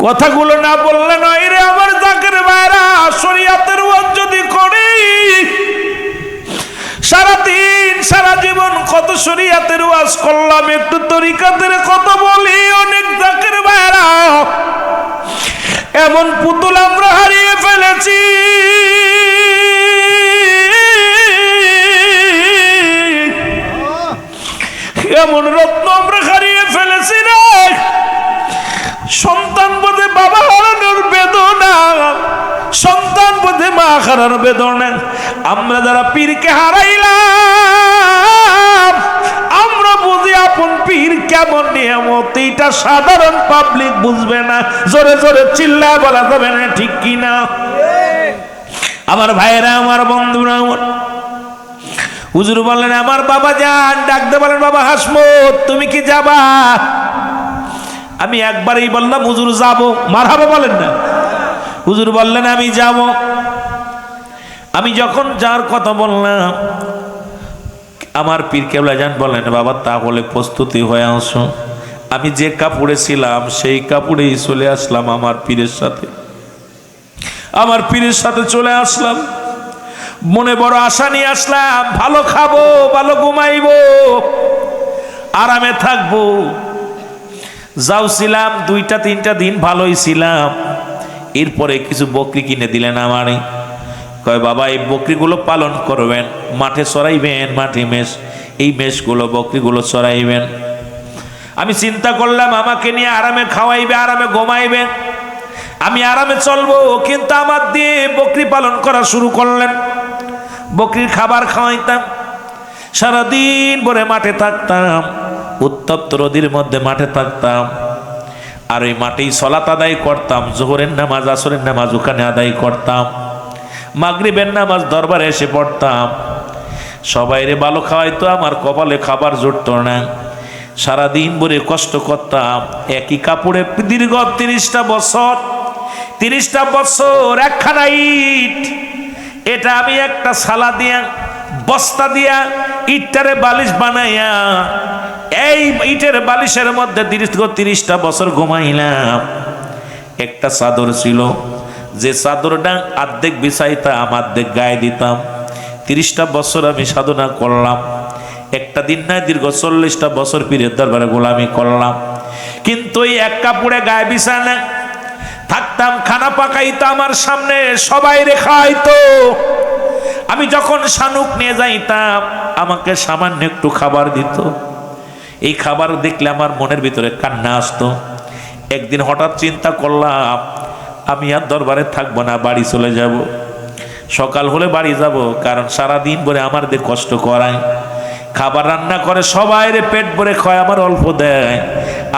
কথাগুলো না বললে নয় রে আমার জাকের ভাইরা। শরীয়তের ওয়াজ যদি করি সারাদিন সারা জীবন কত শরীয়তের ওয়াজ করলাম, একটু তরিকাতের কথা বলি অনেক জাকের ভাইরা। এমন পুতুল আমরা হারিয়ে ফেলেছি, এমন রত্ন আমরা হারিয়ে ফেলেছি রে। সন্তান বোধে বাবা হারানোর বেদনা, সন্তান বোধে মা হারানোর বেদনা। আমরা যারা পীরকে হারাইলাম আমরা বুঝি আপন পীর কেমন নিয়ামত, এটা সাধারণ পাবলিক বুঝবে না। জোরে জোরে চিল্লায় বলা যাবে না, ঠিক কিনা? আমার ভাইয়েরা, আমার বন্ধুরা, আমার হুজুর বললেন আমার বাবা যান, ডাকতে বলেন বাবা হাসমত তুমি কি যাবা? আমি একবারই বললাম হুজুর যাবো, মারহাবা বলেন না। হুজুর বললেন আমি যাব। আমি যখন যার কথা বললাম আমার পীর কেবলা যান বলেন বাবা তাহলে প্রস্তুতি হয়ে আসো। আমি যে কাপড়ে ছিলাম সেই কাপড়েই চলে আসলাম আমার পীরের সাথে। আমার পীরের সাথে চলে আসলাম, মনে বড় আশা নিয়ে আসলাম, ভালো খাবো, ভালো ঘুমাইবো, আরামে থাকবো। যাও ছিলাম 2-3 দিন ভালোই ছিলাম। এরপরে কিছু বকরি কিনে দিলেন আমারে। কয় বাবা এই বকরিগুলো পালন করবেন, মাঠে চড়াইবেন, মাঠে মেষ, এই মেষগুলো বকরিগুলো চড়াইবেন। আমি চিন্তা করলাম আমাকে নিয়ে আরামে খাওয়াইবে, আরামে ঘুমাইবে, আমি আরামে চলবো। কিন্তু আমার দিয়ে বকরি পালন করা শুরু করলেন। বকরির খাবার খাওয়াইতাম, সারাদিন ভরে মাঠে থাকতাম, উত্তপ্ত রোদের মধ্যে মাঠে থাকতাম। আর ওই মাঠেই সলাত আদায় করতাম, জোহরের নামাজ আসরের নামাজ ওখানে আদায় করতাম, মাগরিবের নামাজ দরবারে এসে পড়তাম। সবাইরে ভালো খাওয়াইতো, আমার কপালে খাবার জুটতো না। সারাদিন ভরে কষ্ট করতাম একই কাপড়ে দীর্ঘ 30টা বছর। 30টা বছর একখানা ইট, এটা আমি একটা সালা দিয়া বস্তা দিয়া ইটটারে বালিশ বানাইয়া এই ইটের বালিশের মধ্যে দীর্ঘ 30টা বছর ঘুমাইলাম। একটা চাদর ছিল, যে চাদরটা অর্ধেক বিছাইতাম অর্ধেক গায়ে দিতাম। 30টা বছর আমি সাধনা করলাম। একটা দিন নয় দীর্ঘ 40টা বছর পীরের দরবারে গোলামি করলাম। কিন্তু এই এক কাপড়ে গায়ে বিছানা থাকতাম, খানা পাকাইতো আমার সামনে, সবাই খাইতো। আমি যখন শানুক নিয়ে যাইতাম আমাকে সামান্য একটু খাবার দিত। এই খাবার দেখলে আমার মনের ভিতরে কান্না আসতো। একদিন হঠাৎ চিন্তা করলাম আমি আর দরবারে থাকবো না, বাড়ি চলে যাব। সকাল হলে বাড়ি যাব, কারণ সারাদিন ভরে আমার দিয়ে কষ্ট করায়, খাবার রান্না করে সবাই পেট ভরে খায়, আমার অল্প দেয়।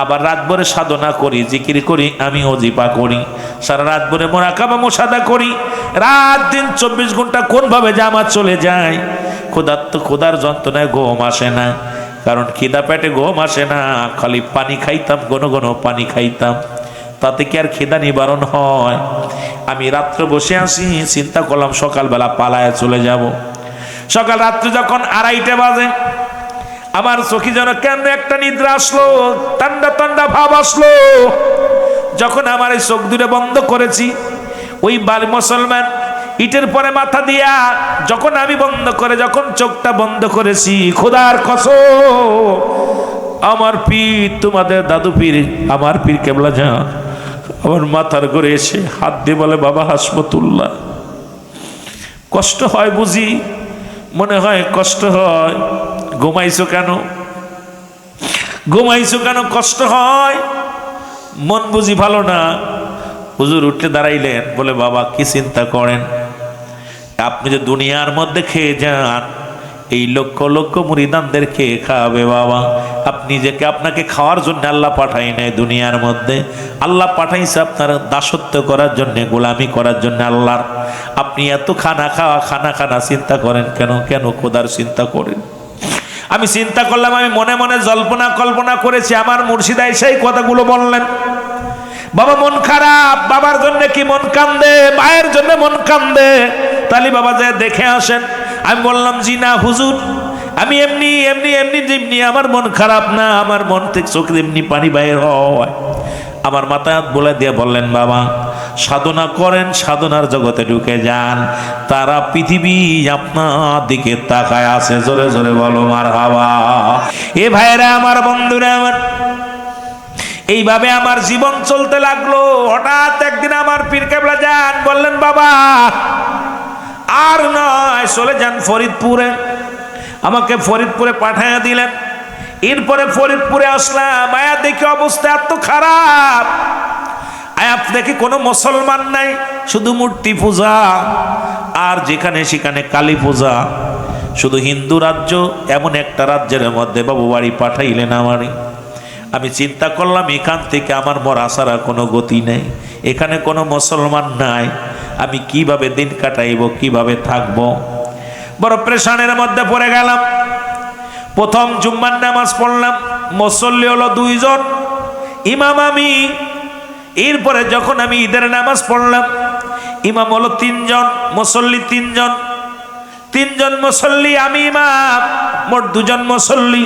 আবার রাত ভরে সাধনা করি, জিকির করি, আমি ওজিফা করি, সারা রাত ভরে মুরাকাবা মুশাহাদা করি। রাত দিন 24 ঘন্টা কোনভাবে যে আমার চলে যায়। ক্ষুধার যন্ত্রণায় ঘুম আসে না, কারণ খিদা পেটে ঘুম আসে না। খালি পানি খাইতাম, ঘন ঘন পানি খাইতাম, তাতে কি আর খিদা নিবারণ হয়? আমি রাত্রে বসে আসি, চিন্তা করলাম সকালবেলা পালায় চলে যাব। সকাল রাত্রে যখন 2:30 বাজে আমার চোখে যেন কেন একটা নিদ্রা আসলো, ঠান্ডা ঠান্ডা ভাব আসলো। যখন আমার এই চোখ দুটো বন্ধ করেছি, ওই মুসলমান ইটের পরে মাথা দিয়া যখন আমি বন্ধ করে যখন চোখটা বন্ধ করেছি, খোদার কসম আমার পীর, তোমাদের দাদু পীর, আমার পীর কেবলা যান আমার মাথার ঘরে এসে হাত দিয়ে বলে বাবা হাসমতুল্লাহ, কষ্ট হয় বুঝি? মনে হয় কষ্ট হয়। ঘুমাইছো কেন? ঘুমাইছো কেন? কষ্ট হয়? মন বুঝি ভালো না? হুজুর উঠে দাঁড়াইলেন, বলে বাবা কি চিন্তা করেন? আপনি যে দুনিয়ার মধ্যে খেয়ে যান, এই লক্ষ লক্ষ মুরিদানদের খেয়ে খাওয়াবে বাবা। আপনি নিজেকে আপনাকে খাওয়ার জন্য আল্লাহ পাঠাই নাই দুনিয়ার মধ্যে, আল্লাহ পাঠাইছে আপনার দাসত্ব করার জন্য, গোলামি করার জন্য আল্লাহর। আপনি এত খানা খানা চিন্তা করেন কেন? কেন খোদার চিন্তা করেন? আমি চিন্তা করলাম, আমি মনে মনে কল্পনা করেছি। আমার মুর্শিদা সেই কথাগুলো বললেন, বাবা মন খারাপ, বাবার জন্য কি মন কান্দে, মায়ের জন্য মন কান্দে, তাহলে বাবা যে দেখে আসেন। আমি বললাম জি না হুজুর, আমি এমনি আমার মন খারাপ না, আমার মন থেকে চোখে এমনি পানি বাইর হয়। আমার মাথায় হাত বলে দিয়ে বললেন, বাবা সাধনা করেন, সাধনার জগতে ঢুকে যান, তারা পৃথিবী আপনার দিকে তাকায় আছে। জোরে জোরে বলো মারহাবা। এ ভাইরা আমার, বন্ধুরা আমার, এইভাবে আমার জীবন চলতে লাগলো। হঠাৎ একদিন আমার পীর কেবলা যান বললেন, বাবা আর নয়, চলে যান ফরিদপুরে। আমাকে ফরিদপুরে পাঠাইয়া দিলেন। এরপরে ফরিদপুরে আসলাম, আয়া দেখি অবস্থা এত খারাপ। আয়া দেখি কোনো মুসলমান নাই, শুধু মূর্তি পূজা, আর যেখানে সেখানে কালী পূজা। শুধু হিন্দু রাজ্য, এমন একটা রাজ্যের মধ্যে বাবু বাড়ি পাঠাইলেন আমারই। আমি চিন্তা করলাম, এখান থেকে আমার মরা ছাড়া কোনো গতি নেই, এখানে কোনো মুসলমান নাই, আমি কিভাবে দিন কাটাইব, কিভাবে থাকবো? বড় প্রেশানের মধ্যে পড়ে গেলাম। প্রথম জুম্মার নামাজ পড়লাম, মুসল্লি হলো 2 জন, ইমাম আমি। এরপরে যখন আমি ঈদের নামাজ পড়লাম, ইমাম হলো 3 জন, মুসল্লি 3 জন। 3 জন মুসল্লি, আমি ইমাম, মোট 2 জন মুসল্লি।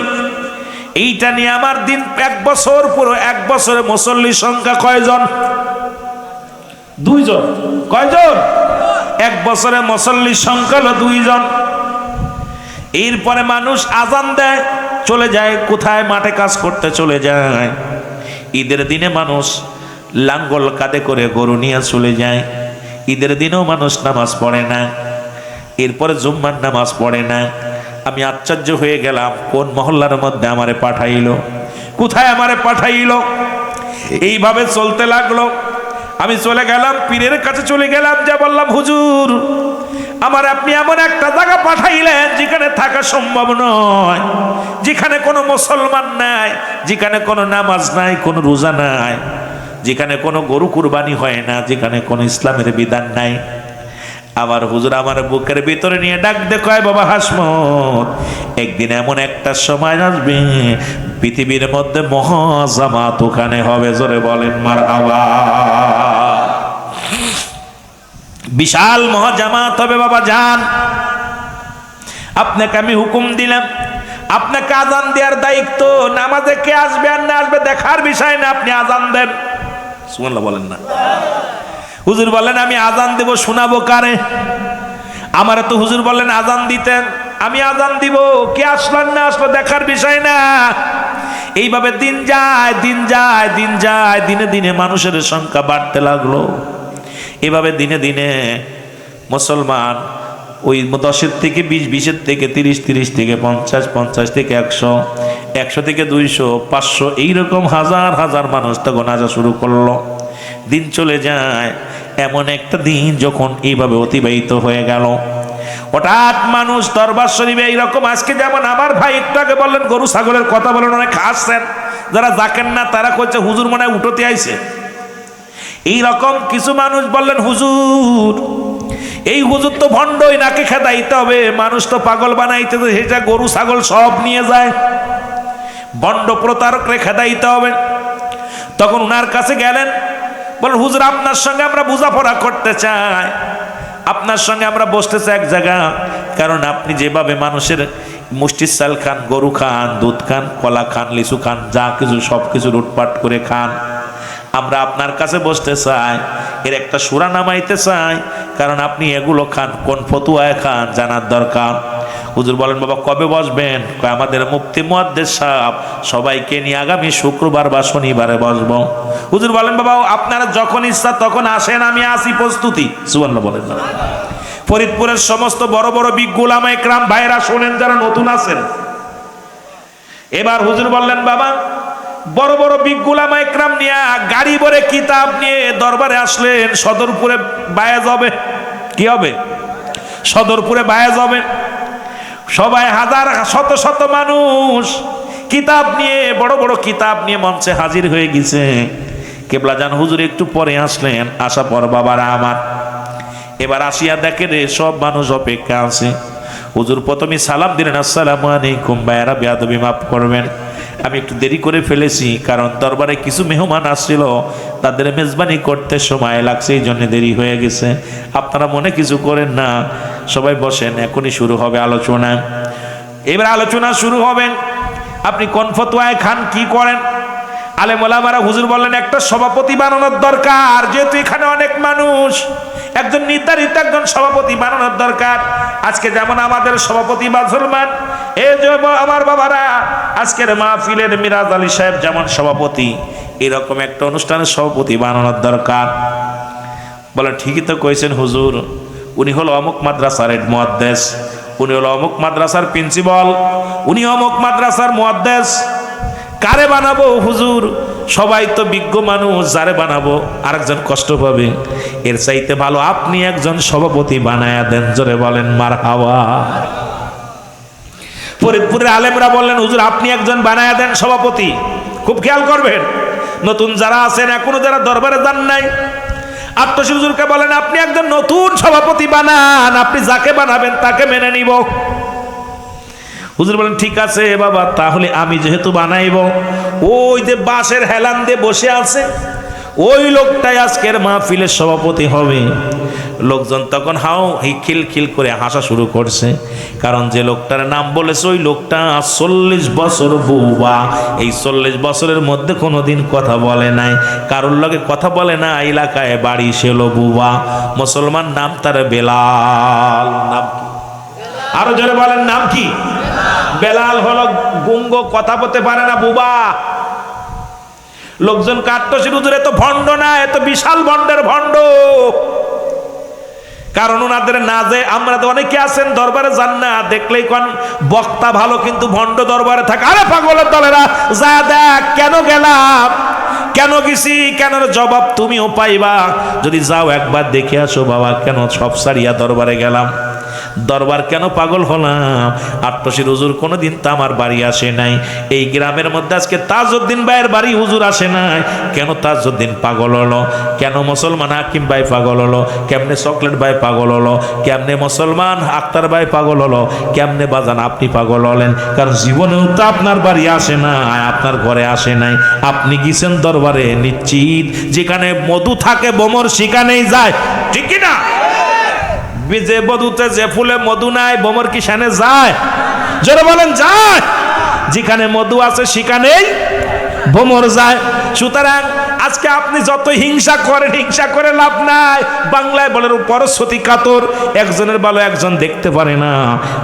এইটা নিয়ে আমার দিন 1 বছর, পুরো 1 বছরে মুসল্লির সংখ্যা কয়জন? 2 জন। কয়জন? 1 বছরে মুসল্লির সংখ্যা হলো 2 জন। এরপরে মানুষ আজান দেয়, চলে যায় কোথায়? মাঠে কাজ করতে চলে যায়। ঈদের দিনে মানুষ লাঙ্গল কাঁধে করে গরু নিয়ে চলে যায়। ঈদের দিনেও মানুষ নামাজ পড়ে না। এরপরে জুম্মার নামাজ পড়ে না। আমি আশ্চর্য হয়ে গেলাম, কোন মহল্লার মধ্যে আমারে পাঠাইলো, কোথায় আমারে পাঠাইলো? এইভাবে চলতে লাগলো। আমি চলে গেলাম পীরের কাছে, চলে গেলাম, যা বললাম, হুজুর আমার আপনি এমন একটা জায়গা পাঠাইলেন যেখানে থাকা সম্ভব নয়, যেখানে কোনো মুসলমান নাই, যেখানে কোনো নামাজ নাই, কোনো রোজা নাই, যেখানে কোনো গরু কুরবানি হয় না, যেখানে কোনো ইসলামের বিধান নাই। আমার হুজুর আমার বুকের ভিতরে নিয়ে ডাক দেখায়, বাবা হাসমত, একদিন এমন একটা সময় আসবে পৃথিবীর মধ্যে মহাজামাত ওখানে হবে। জোরে বলেন মারহাবা। বিশাল মহাজামাত হবে। বাবা যান, আপনাকে আমি হুকুম দিলাম, আপনাকে আজান দেওয়ার দায়িত্ব। নামাজে কে আসবে আর না আসবে দেখার বিষয় না, আপনি আজান দেন। সুবহানাল্লাহ বলেন না? হুজুর বলেন, আমি আজান দেব, শোনাবো কারে? আমার তো হুজুর বলেন আজান দিতেন, আমি আজান দিব, কে আসলেন না আসলো দেখার বিষয় না। এইভাবে দিন যায়, দিন যায়, দিন যায়, দিনে দিনে মানুষের সংখ্যা বাড়তে লাগলো। এভাবে দিনে দিনে মুসলমান ওই 10 থেকে 20, 20 থেকে 30, 30 থেকে 50, 50 থেকে 100, 100 থেকে 200, 500, এইরকম হাজার হাজার মানুষ তখন আসা শুরু করলো। দিন চলে যায়। এমন একটা দিন যখন এইভাবে অতিবাহিত হয়ে গেল, হঠাৎ মানুষ দরবার শরীফে এইরকম, আজকে যেমন আমার ভাই একটু আগে বললেন গরু ছাগলের কথা বলেন, অনেক হাসছেন, যারা জাকেন না তারা কইছে হুজুর মনে হয় উঠোতে আইছে। এইরকম কিছু মানুষ বললেন, হুজুর এই হুজুর তো ভণ্ডই, নাকে খেদাইতে হবে, মানুষ তো পাগল বানাইতে, সেটা গরু ছাগল সব নিয়ে যায়, ভণ্ড প্রতারক রে খেদাইতে হবে। তখন ওনার কাছে গেলেন, বলেন হুজুর আপনার সঙ্গে আমরা বোঝাপড়া করতে চাই, আপনার সঙ্গে আমরা বসতে চাই এক জায়গা, কারণ আপনি যেভাবে মানুষের মুষ্টির চাল খান, গরু খান, দুধ খান, কলা খান, লিচু খান, যা কিছু সব কিছু লুটপাট করে খান, আমরা আপনার কাছে বসতে চাই, এর একটা সূরা নামাইতে চাই, কারণ আপনি এগুলো খান, কোন ফতুয়ায় খান জানার দরকার। হুজুর বলেন, বাবা কবে বসবেন? আমাদের মুফতি মুহাদ্দিস সাহেব সবাইকে নিয়ে আগামী শুক্রবার বা শনিবারে বসবো। হুজুর বলেন, বাবা আপনারা যখন ইচ্ছা তখন আসেন, আমি আসি, প্রস্তুতি। সুবহানাল্লাহ বলেন না? ফরিদপুরের সমস্ত বড় বড় বিজ্ঞ উলামা ইকরাম ভাইরা শোনেন, যারা নতুন আছেন। এবার হুজুর বললেন, বাবা বড় বড় বিজ্ঞ উলামা ইকরাম নিয়ে গাড়ি ভরে কিতাব নিয়ে দরবারে আসলেন। সদরপুরে বায়াজ হবে, কি হবে? সদরপুরে বায়াজ হবে। সবাই হাজার শত শত মানুষ কিতাব নিয়ে, বড় বড় কিতাব নিয়ে মঞ্চে হাজির হয়ে গেছে। কেবলা জান হুজুর একটু পরে আসলেন, আসা পর বাবারা আমার এবার আসিয়া দেখে রে সব মানুষ অপেক্ষা আছে। হুজুর প্রথমে সালাম দিলেন, আসসালামু আলাইকুম, ভাইয়ারা বেয়াদবি মাফ করবেন, আমি একটু দেরি করে ফেলেছি, কারণ দরবারে কিছু মেহমান আসছিল, তাদের মেজবানি করতে সময় লাগছে, এই জন্য দেরি হয়ে গেছে, আপনারা মনে কিছু করেন না, সবাই বসেন, এখনই শুরু হবে আলোচনা। এবার আলোচনা শুরু হবে। আপনি কোন ফতোয়ায় খান, কি করেন? আলেম ওলামারা হুজুর বললেন একটা সভাপতি বানানোর দরকার, যেহেতু এখানে অনেক মানুষ, একজন নির্ধারিত একজন সভাপতি বানানোর দরকার। আজকে যেমন আমাদের সভাপতি মুসলমান, এই যে আমার বাবারা আজকের মাহফিলের মিরাজ আলী সাহেব যেমন সভাপতি, এরকম একটা অনুষ্ঠানের সভাপতি বানানোর দরকার। বলে ঠিকই তো কইছেন হুজুর, উনি হলো অমুক মাদ্রাসার হেড মুহাদ্দিস, উনি হলো অমুক মাদ্রাসার প্রিন্সিপাল, উনি অমুক মাদ্রাসার মুহাদ্দিস। কারে বানাবো হুজুর? সবাই তো বিজ্ঞ মানুষ, যারে বানাবো আরেকজন কষ্ট পাবে। এর চাইতে ভালো আপনি একজন সভাপতি বানায়া দেন। জোরে বলেন মারহাবা। ফরিদপুরের আলেমরা বললেন হুজুর আপনি একজন বানায়া দেন সভাপতি। খুব খেয়াল করবেন, নতুন যারা আছেন, এখনো যারা দরবারে যান নাই, আত্মশী হুজুরকে বলেন আপনি একজন নতুন সভাপতি বানান, আপনি যাকে বানাবেন তাকে মেনে নিব। হুজুর বলেন ঠিক আছে বাবা, তাহলে আমি যেহেতু বানাইব, ওই যে বাঁশের হেলান দিয়ে বসে আছে ওই লোকটাই আজকের মাহফিলের সভাপতি হবে। লোকজন তখন খিলখিল করে হাসা শুরু করছে, কারণ যে লোকটার নাম বলেছে ওই লোকটা 40 বছর বুবা। এই 40 বছরের মধ্যে কোনোদিন কথা বলে নাই, কারোর লগে কথা বলে না, এলাকায় বাড়ি ছিল বুবা। মুসলমান, নাম তার বেলাল। নাম কি? আরো জোরে বলেন নাম কি? বেলাল হলো গুঙ্গ, কথা বলতে পারে না, বুবা। লোকজন কাট্টশী হুজুর এত ভণ্ড না, এত বিশাল ভণ্ডের ভণ্ড। কারণ ওনাদের না যে, আমরা তো অনেকে আছেন দরবারে যান না, দেখলেই কোন বক্তা ভালো কিন্তু ভণ্ড দরবারে থাকে। আরে পাগলের দলেরা, যা দেখ কেন গেলাম, কেন গেছি, কেন জবাব তুমিও পাইবা যদি যাও একবার দেখে আসো। বাবা কেন সব সারিয়া দরবারে গেলাম, দরবার কেন পাগল হলাম? আট্টশীর হুজুর কোনোদিন তো আমার বাড়ি আসে নাই। এই গ্রামের মধ্যে আজকে তাজউদ্দিন ভাইয়ের বাড়ি হুজুর আসে নাই, কেন তাজউদ্দিন পাগল হলো? কেন মুসলমান হাকিম ভাই পাগল হলো? কেমনে চকলেট ভাই পাগল হলো? কেমনে মুসলমান আক্তার ভাই পাগল হলো? কেমনে বাজান আপনি পাগল হলেন? কারণ জীবনেও তো আপনার বাড়ি আসে না, আপনার ঘরে আসে নাই। আপনি গেছেন দরবারে নিশ্চিত, যেখানে মধু থাকে বোমর সেখানেই যায়, ঠিক কি না? যে বধুতে যে ফুলে মধু নাই, বোমর কি সেখানে যায়? জোরে বলেন যায়। যেখানে মধু আছে সেখানেই বোমর যায়। সুতরাং আজকে আপনি যত হিংসা করেন, হিংসা করে লাভ নাই। বাংলায় বলে পরস্বতী কাতর, একজনের ভালো একজন দেখতে পারে না।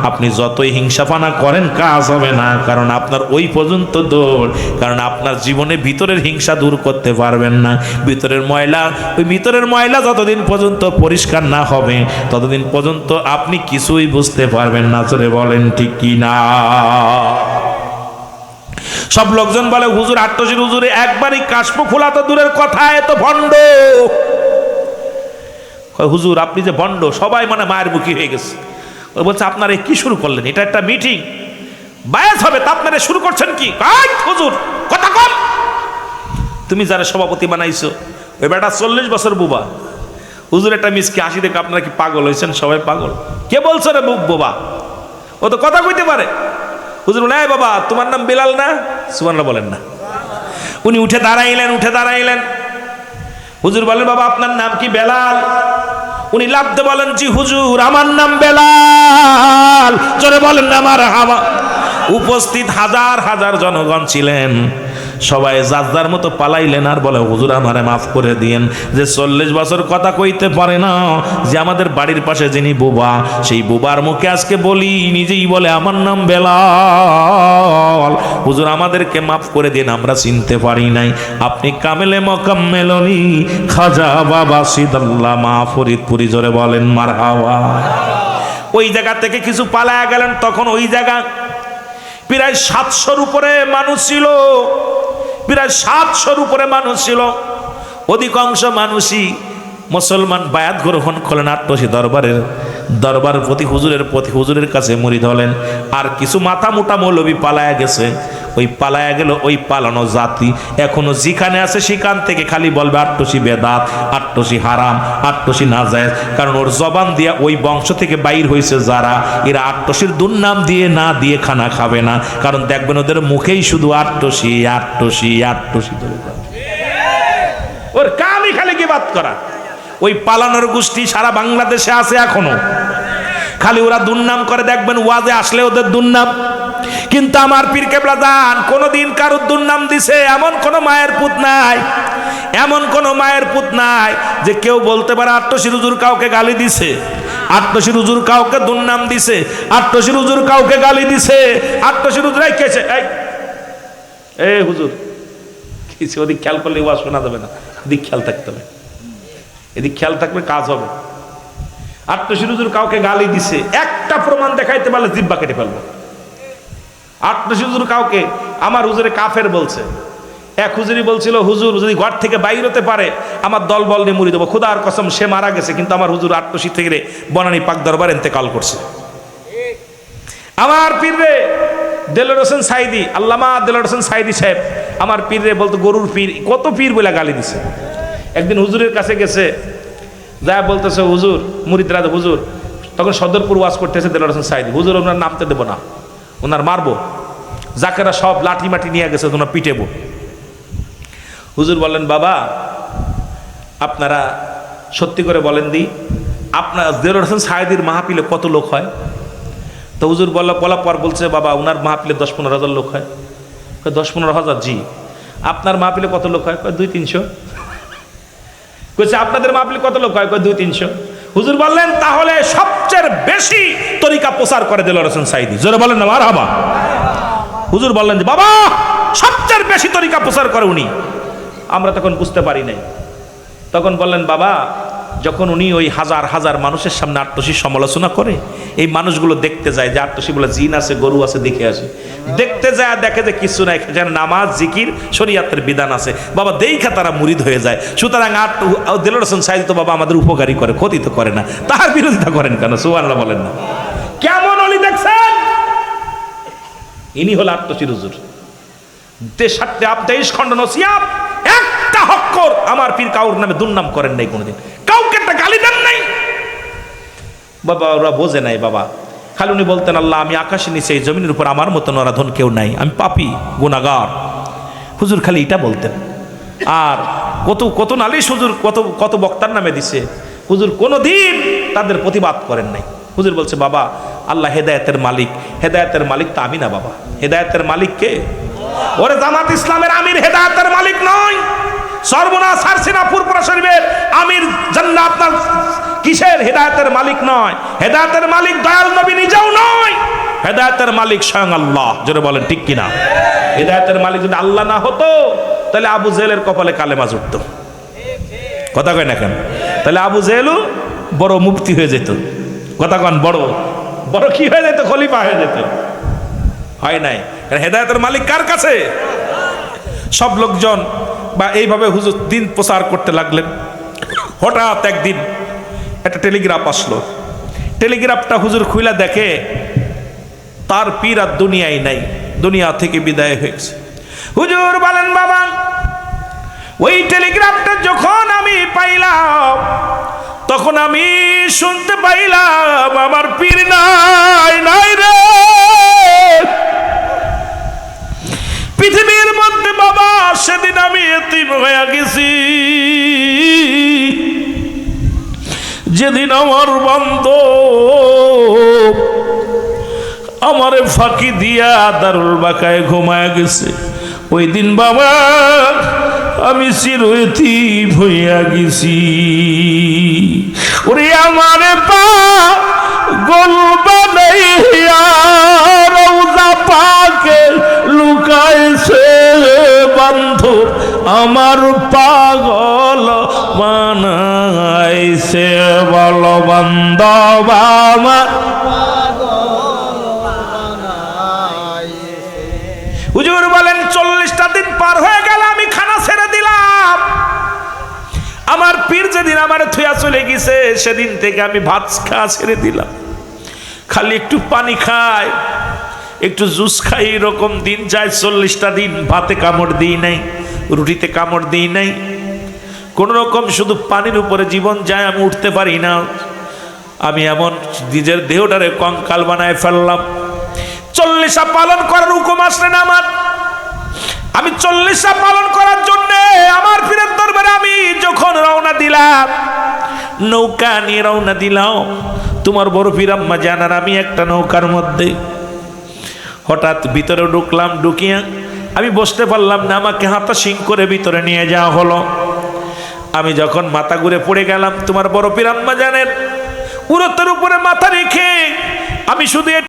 আপনি যতই হিংসাপানা করেন কাজ হবে না, কারণ আপনার ওই পর্যন্ত দৌড়। কারণ আপনার জীবনে ভিতরের হিংসা দূর করতে পারবেন না। ভিতরের ময়লা, ওই ভিতরের ময়লা যতদিন পর্যন্ত পরিষ্কার না হবে ততদিন পর্যন্ত আপনি কিছুই বুঝতে পারবেন না। চলে বলেন ঠিক কি না? সব লোকজন বলে হুজুর আট্টশীর হুজুরে একবারই কাশপ খোলা তো দূরের কথা, এত ভণ্ড। হুজুর আপনি যে ভণ্ড, সবাই মানে মায়ের মুখী হয়ে গেছে। ও বলছে আপনারা কি শুরু করলেন? এটা একটা মিটিং, বায়াস হবে, তা আপনারা শুরু করছেন কি? হুজুর কথা কম, তুমি যারা সভাপতি বানাইছো ওই বেটা 40 বছর বুবা। হুজুর একটা মিসকে হাসি দেখে আপনারা কি পাগল হয়েছেন? সবাই পাগল। কে বলছো রে বোবা? ও তো কথা কইতে পারে। হুজুর বলে এই বাবা তোমার নাম বেলাল না? সুবহানাল্লাহ বলেন না। উনি উঠে দাঁড়াইলেন। হুজুর বলেন বাবা আপনার নাম কি? বেলাল। উনি লাফতে বলেন জি হুজুর আমার নাম বেলাল। জোরে বলেন না মারহাবা। উপস্থিত হাজার হাজার জনগণ ছিলেন, সবাই যার মতো পালাইলেন আর বলে হুজুর আমারে মাফ করে দিয়েন, যে 40 বছর কথা কইতে পারে না, যে আমাদের বাড়ির পাশে যিনি বুবা, সেই বুবার মুখে আজকে বলি, নিজেই বলে আমার নাম বেলাল। হুজুর আমাদেরকে মাফ করে দিন, আমরা চিনতে পারি নাই। আপনি কামেলে মোকাম্মেলনি খাজা বাবা সিদাল্লাহ মা ফরিদপুরি। জোরে বলেন মারহাবা। ওই জায়গা থেকে কিছু পালায়া গেলেন, তখন ওই জায়গা প্রায় 700-র উপরে মানুষ ছিল। প্রায় 700-র উপরে মানুষ ছিল। অধিকাংশ মানুষই মুসলমান বায়াত গ্রহণ করলেন। আট্টশী দরবারের হুজুরের কাছে মুরিদ হলেন। আর কিছু মাথা মোটা মৌলবী পালায়া গেছে। ওই পালায়া গেল ওই পালানো জাতি এখনো যেখানে আছে সেখান থেকে খালি বলবে আট্টশী বেদাত, আট্টশী হারাম, আট্টশী নাজায়েজ। কারণ ওর জবান দিয়া ওই বংশ থেকে বাইর হয়েছে যারা, এরা আট্টশীর দুর্নাম দিয়ে না দিয়ে খানা খাবে না। কারণ দেখবেন ওদের মুখেই শুধু আট্টশী আট্টশী আট্টশী। ওর কামই খালি গিবাত করা। ওই পালানোর গোষ্ঠী সারা বাংলাদেশে আছে এখনো। খালি ওরা দুর্নাম করে, দেখবেন ওয়াজে আসলে ওদের দুর্নাম, কিন্তু আমার পীর কেবলা দান কোনদিন কারুর দুর্নাম দিছে এমন কোন মায়ের পুত নাই, এমন কোন মায়ের পুত নাই যে কেউ বলতে পারে আট্টশির হুজুর কাউকে গালি দিছে, আট্টশির হুজুর কাউকে দুর্নাম দিছে, আট্টশির হুজুর কাউকে গালি দিছে, আট্টশির হুজুর কেছে এই হুজুর কিছু ওদিক খেয়াল করলে ওয়াজ শোনা যাবে না, এদিক খেয়াল থাকতে হবে, এদিক খেয়াল থাকলে কাজ হবে। আট্টশির হুজুর কাউকে গালি দিছে একটা প্রমাণ দেখাইতে পারলে জিব্বা কেটে ফেলবো। আট্টশির হুজুর কাউকে আমার হুজুরে কাফের বলছে, এক হুজুরি বলছিল হুজুর যদি ঘর থেকে বাইর হতে পারে আমার দল বল নিয়ে মুড়ি দেবো, খোদার কসম সে মারা গেছে, কিন্তু আমার হুজুর আট্টশি থেকে বনানী পাক দরবার ইন্তেকাল করছে। আমার পীরে দেলোয়ার হোসেন সাইদি, আল্লামা দেলোয়ার হোসেন সাইদি সাহেব আমার পীরে বলতো গরুর পীর, কত পীর বলে গালি দিছে। একদিন হুজুরের কাছে গেছে, যা বলতেছে হুজুর মুরিদরা হুজুর, তখন সদরপুর ওয়াজ করতেছে দেলোয়ার হোসেন সাইদি, হুজুর ওনার নামতে দেবো না, ওনার মারবো, যাকেরা সব লাঠি মাটি নিয়ে গেছে ওনার পিটেবো। হুজুর বললেন বাবা আপনারা সত্যি করে বলেন দি আপনার দেলোয়ার হোসেন সাইদির মাহফিলে কত লোক হয়? তো হুজুর বলার পর বলছে বাবা ওনার মাহফিলে 10-15 হাজার লোক হয়। 10-15 হাজার? জি। আপনার মাহফিলে কত লোক হয়? 200-300। কইছে আপনাদের মাহফিলে কত লোক হয়? 200-300। হুজুর বললেন তাহলে সবচেয়ে বেশি তরিকা প্রচার করে দেলোয়ার হোসেন সাইদি, জোরে বলেন না মারহাবা। হুজুর বললেন যে বাবা সবচেয়ে বেশি তরিকা প্রচার করে উনি। আমরা তখন বুঝতে পারি নাই। তখন বললেন বাবা যখন উনি ওই হাজার হাজার মানুষের সামনে আট্টশির সমালোচনা করে, এই মানুষগুলো দেখতে যায় যে আট্টশি বলে জিন আছে গরু আছে, দেখে আসে, দেখতে যায় দেখে যে কিছু নাই, যেন নামাজ জিকির শরীয়তের বিধান আছে বাবা, দেখা তারা মুরিদ হয়ে যায়। সুতরাং দেলোয়ার হোসেন সাইদি তো বাবা আমাদের উপকারী করে, ক্ষতি তো করে না, তার বিরোধিতা করেন কেন? সুবহানাল্লাহ বলেন না। কেমন অলি দেখছেন? ইনি হল আট্টশির হুজুর। 23 খণ্ড নসিহত, একটা হক্কর আমার পীর কাউর নামে দুর্নাম করেন নাই কোনোদিন, কাউকে একটা গালি দেন নাই বাবা। ওরা বোঝে নাই বাবা, খালি উনি বলতেন আল্লাহ আমি আকাশের নিচে এই জমিনের উপর আমার মতো নরাধন কেউ নাই, আমি পাপী গুনাহগার। হুজুর খালি এটা বলতেন। আর কত কত নালিশ হুজুর কত বক্তার নামে দিছে, হুজুর কোনোদিন তাদের প্রতিবাদ করেন নাই। হুজুর বলছে বাবা আল্লাহ হেদায়েতের মালিক, হেদায়েতের মালিক তো আমি না বাবা, হেদায়েতের মালিক কে? ওরে জামাত ইসলামের আমির হেদায়েতের মালিক নয়, সর্বনাশ হারসিনা ফুরফুরা শরীফের আমির জান্নাত আপনার কিসের হেদায়েতের মালিক নয়। হেদায়েতের মালিক দয়াল নবী নিজেও নয়, হেদায়েতের মালিক স্বয়ং আল্লাহ। জোরে বলেন ঠিক কিনা? হেদায়েতের মালিক যদি আল্লাহ না হতো তাহলে আবু জেহেলের কপালে কালেমা জুটত, কথা কয় না কেন? তাহলে আবু জেহেলও বড় মুফতি হয়ে যেত, কথা কন, বড় বড় কি হয়ে যেত? খলিফা হয়ে যেত। হয় নাই, হেদায়েতের মালিক কার কাছে? সব লোকজন বা এইভাবে হুজুর দিন প্রচার করতে লাগলেন। হঠাৎ একদিন একটা টেলিগ্রাফ আসলো, টেলিগ্রাফটা হুজুর খুইলা দেখে তার পীর আর দুনিয়ায় নাই, দুনিয়া থেকে বিদায় হয়েছে। হুজুর বলেন বাবা ওই টেলিগ্রাফটা যখন আমি পাইলাম তখন আমি শুনতে পাইলাম আমার পীর নাই, নাই রে পৃথিবীর মধ্যে বাবা। সেদিন আমি এতিম হয়ে গেছি, যেদিন আমার বান্ধব আমারে ফাঁকি দিয়া দারুল বাকায় ঘুমায় গেছে, ওই দিন বাবা আমি চির এতিম হইয়া গেছি। ওরে আমারে পা গোল বানাইয়া রওজা পাকে লুকাইছে বান্ধব, আমার পাগল বানাইছে, বল বান্ধব আমার। হুজুর বলেন 40টা দিন পার হয়ে গেল, আমি খানা ছেড়ে দিলাম। আমার পীর যেদিন আমার থুয়া চলে গেছে সেদিন থেকে আমি ভাত খাওয়া ছেড়ে দিলাম, খালি একটু পানি খাই, একটু জুস খাই, এরকম দিন যায়। 40টা দিন ভাতে কামড় দিই নাই, রুটিতে কামড় দিই নাই, কোন রকম শুধু পানির উপরে জীবন যায়। আমি উঠতে পারি না, আমি এমন নিজের দেহটারে কঙ্কাল বানায় ফেললাম। 40টা পালন করার হুকুম আসলেন আমার, আমি 40টা পালন করার জন্য আমার পীরের দরবারে আমি যখন রওনা দিলাম, নৌকা নিয়ে রওনা দিলাম, তোমার বড় পীর আম্মা জানার আমি একটা নৌকার মধ্যে। হঠাৎ ভিতরে ঢুকলাম, ঢুকিয়া আমি বসতে পারলাম না, আমাকে হাতা সিং করে ভিতরে নিয়ে যাওয়া হলো। আমি যখন মাথা ঘুরে পড়ে গেলাম, তোমার বড় পীর আম্মা জানের উরতের উপরে মাথা রেখে আমি শুধু